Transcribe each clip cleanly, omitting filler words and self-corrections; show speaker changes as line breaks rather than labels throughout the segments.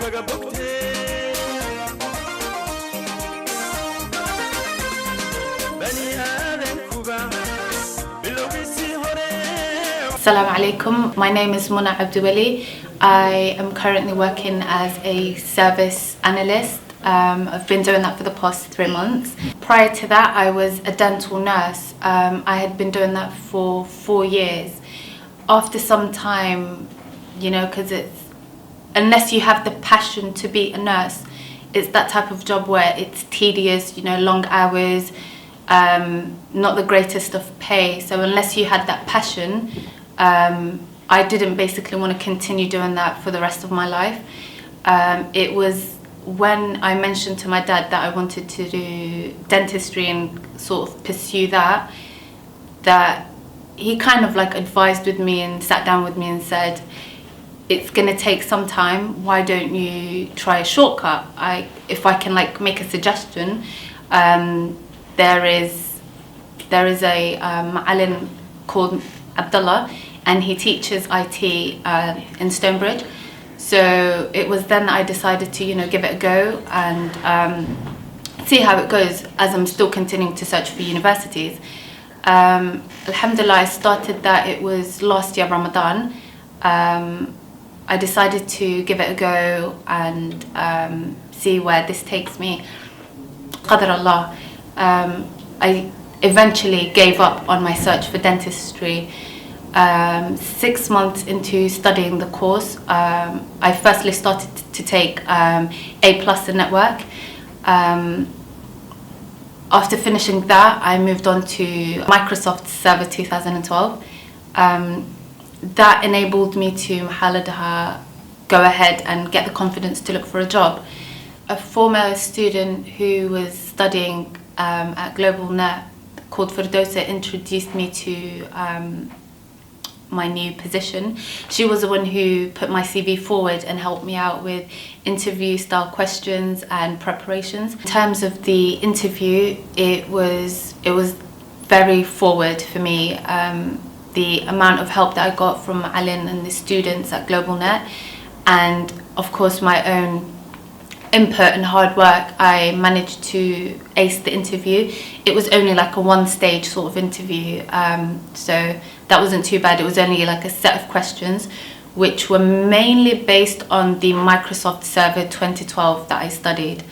Assalamu alaikum. My name is Muna Abdulwali. I am currently working as a service analyst. I've been doing that for the past 3 months. Prior to that, I was a dental nurse. I had been doing that for 4 years. After some time, you know, because unless you have the passion to be a nurse, it's that type of job where it's tedious, you know, long hours, not the greatest of pay. So unless you had that passion, I didn't basically want to continue doing that for the rest of my life. It was when I mentioned to my dad that I wanted to do dentistry and sort of pursue that he kind of like advised with me and sat down with me and said, it's going to take some time, why don't you try a shortcut? If I can like make a suggestion, there is a ma'alin called Abdullah, and he teaches IT in Stonebridge. So it was then that I decided to, you know, give it a go and see how it goes as I'm still continuing to search for universities. Alhamdulillah, I started that, it was last year Ramadan. I decided to give it a go and see where this takes me. Qadar Allah. I eventually gave up on my search for dentistry. 6 months into studying the course, I firstly started to take A+ in network. After finishing that, I moved on to Microsoft Server 2012. That enabled me to go ahead and get the confidence to look for a job. A former student who was studying at GlobalNet called Firdausa introduced me to my new position. She was the one who put my CV forward and helped me out with interview style questions and preparations. In terms of the interview, it was very forward for me. The amount of help that I got from Alin and the students at GlobalNet, and of course my own input and hard work, I managed to ace the interview. It was only like a 1-stage sort of interview, so that wasn't too bad. It was only like a set of questions which were mainly based on the Microsoft Server 2012 that I studied.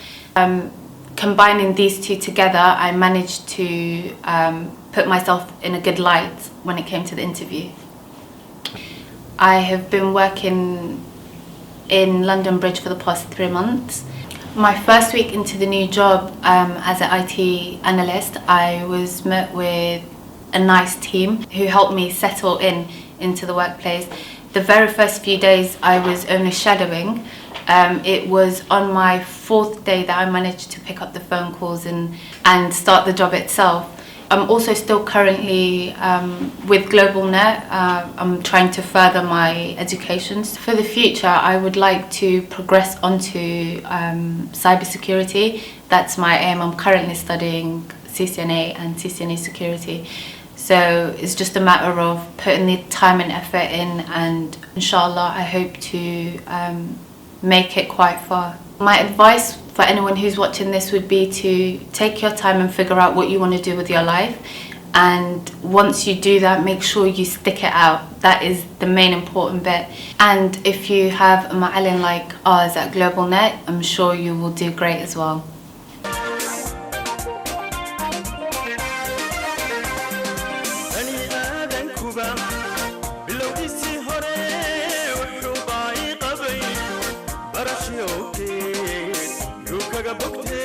Combining these two together, I managed to put myself in a good light when it came to the interview. I have been working in London Bridge for the past 3 months. My first week into the new job as an IT analyst, I was met with a nice team who helped me settle into the workplace. The very first few days I was only shadowing. It was on my 4th day that I managed to pick up the phone calls and start the job itself. I'm also still currently with GlobalNet. I'm trying to further my education. For the future, I would like to progress onto cybersecurity. That's my aim. I'm currently studying CCNA and CCNA security. So it's just a matter of putting the time and effort in, and inshallah, I hope to make it quite far. My advice for anyone who's watching this would be to take your time and figure out what you want to do with your life, and once you do that, make sure you stick it out. That is the main important bit. And if you have a ma'alin like ours at GlobalNet, I'm sure you will do great as well.
Kaga bokte